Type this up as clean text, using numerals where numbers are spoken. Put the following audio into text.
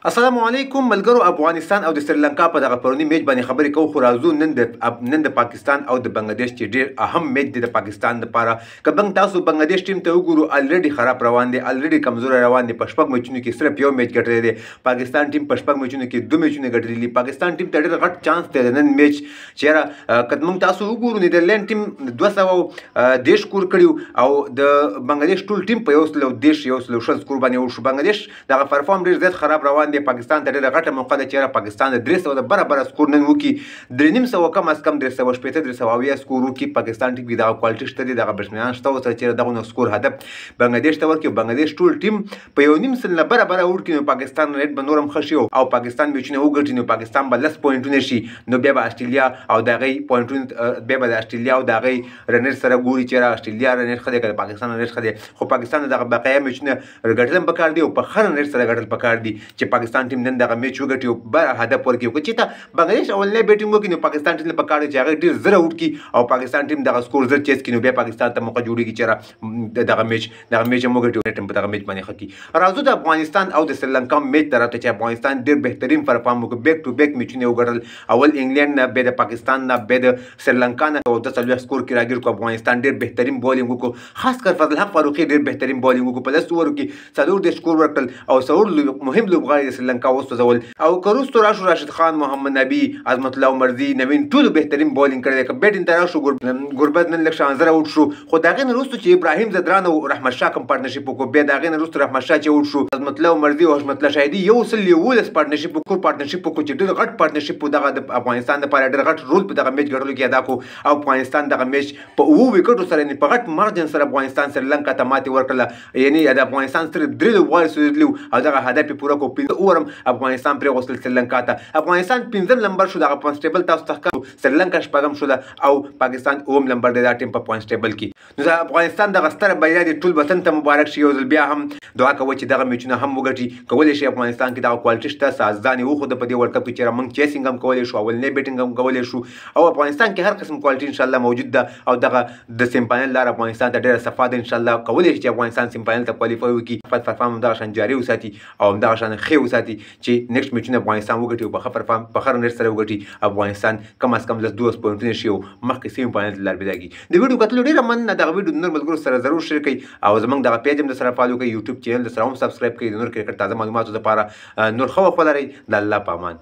السلام علیکم ملګرو. افغانستان او د سریلانکا په دغه پرونی میچ باندې خبرې کوو، خو راځو نن د پاکستان او د بنگلاديش چې ډیر اهم میچ دی د پاکستان لپاره. که بنګ تاسو بنگلاديش ټیم ته وګورو، الریډي خراب روان دي، الریډي کمزور روان دي. په شپږ میچونو کې صرف یو میچ ګټلی دی. پاکستان ټیم په شپږ میچونو کې دوه میچونه ګټلي دي. پاکستان ټیم ته ډیر غټ چانس دی د نن میچ چې که موږ تاسو وګورو، نیدرلند ټیم 210 سکور کړیو او د بنگلاديش ټول ټیم په 110 سکور باندې وشو. بنگلاديش دغه پرفارم ډیر زیات خراب روان دی. پاکستان ته ډیره غټه موقع ده چې پاکستان د 300 د برابر سکور نن وکړي، 350 کم از کم 380 سکور وکړي. پاکستان ټیم کې دغه کوالټي شته دي، دغه بشمنان شته ورسره چې دغه سکور هدف بنگلاديش ته ورکړي. بنگلاديش ټول ټیم په 1.5 سل نه برابر وکړي، نو پاکستان ریټ به نورم ښه شي او پاکستان میچونه وګټي، نو پاکستان به 10 پوینټونه شي. نو بیا به استرالیا او دغه پوینټونه بیا به د استرالیا او دغه رنر سره ګوري چې استرالیا رنر خدای کړي، پاکستان رنر خدای، خو پاکستان دغه بقایا میچونه ګټل پکار دي او په خر رنر سره ګټل پکار دي چې پاکستان ټیم نن دغه میچ وګټي او بر هدف ورکړي. چې ته بنگلاديش اولنۍ بیټینګ وکړي، نو پاکستان ټیم په کار دی چې هغه ډیر زره وکړي او پاکستان ټیم دغه سکور زر چیز کړي، نو بیا پاکستان ته موقع جوړیږي چې دغه میچ وګټي ټیم په دغه میچ باندې خکې. راځو د افغانستان او د سریلانکا میچ طرف ته چې افغانستان ډیر بهترین پرفارم وکړ، بیک ټو بیک میچونه وګټل. اول انګلند نه، بیا د پاکستان نه، بیا د سریلانکا نه او د 40 سکور کې راګیر کو. افغانستان ډیر بهترین بولینګ وکړ، خاص کر فضل حق فاروقي ډیر بهترین بولینګ وکړ. په 10 اوورو کې 4 سکور ورکړل او څلور مهم لوبغاړي د سریلانکا وسوځول. او کروستو راشو، راشد خان، محمد نبی، عظمت الله عمرزي، نوین ټول بهترین بولینګ کړی. که بیټینګ ته راشو، ګربت نن لږ شانزره اوټ شو، خو د هغې نه وروسته چې ابراهیم ځدران او رحمت شاه کوم پارټنرشپ وکړو، بیا د هغې نه وروسته رحمت شاه چې اوټ شو، عظمت الله عمرزي او حشمت الله شاهدي 111 پارټنرشپ وکړو چې ډېر غټ پارټنرشپ و. دغه د افغانستان دپاره ډېر غټ رول په دغه میچ ګټلو کې ادا کړو او افغانستان دغه میچ په 7 وکټو سره، یعنې په غټ مارجن سره افغانستان سریلانکا ته ماتې ورکړله. یعنې د افغانستان صرف 3 لوبغاړي سوځېدلي وو او دغه هدف یې پوره کړو. 15 اوور هم افغانستان پرېغوستل سریلانکا ته. افغانستان 5م نمبر شو، دغه پوینټس ټیبل تاسو ته ښکاري. سریلانکا 4م شوله او پاکستان 9م نمبر دی دا ټیم په پوینټس ټیبل کې. نو د افغانستان دغه ستره بریا دی، ټول وطن ته مبارک شي. یو ځل بیا هم دعا کوو چې دغه میچونه هم وګټي. کولی شي افغانستان کې دغه کوالټي شته، سازدان یې وښوده په دې ورلډ کپ کې چې موږ چیسینګ هم کولی شو، اولنۍ بیټینګ هم کولی شو او افغانستان کې هر قسم کوالټي انشاءالله موجود ده او دغه د سیم فاینل لار افغانستان ته ډېره صفا ده. انشاءالله کولی شي چې افغانستان سیم فاینل ته کوالیفای وکړي، خپل پرفارم همدغه شان جاري وساتي او همدغه شان ښې وساتي چې نیکسټ میچونه افغانستان وګټي او په ښه پرفارم په ښه رنر سره وګټي. افغانستان کم از کم 10 پوینټونه شي او مخکې سیم فاینل ته لار پیدا کړي. د ویډیو کتلو ډېره مننه. دغه ویډیو د نور ملګرو سره ضرور شیر کړئ او زموږ دغه پیج هم درسره فالو کړئ، یوټیوب چینل درسره هم سبسکرایب کړئ د نور کرکټ تازه معلوماتو لپاره. نور ښه وخت ولرئ. د الله په امان.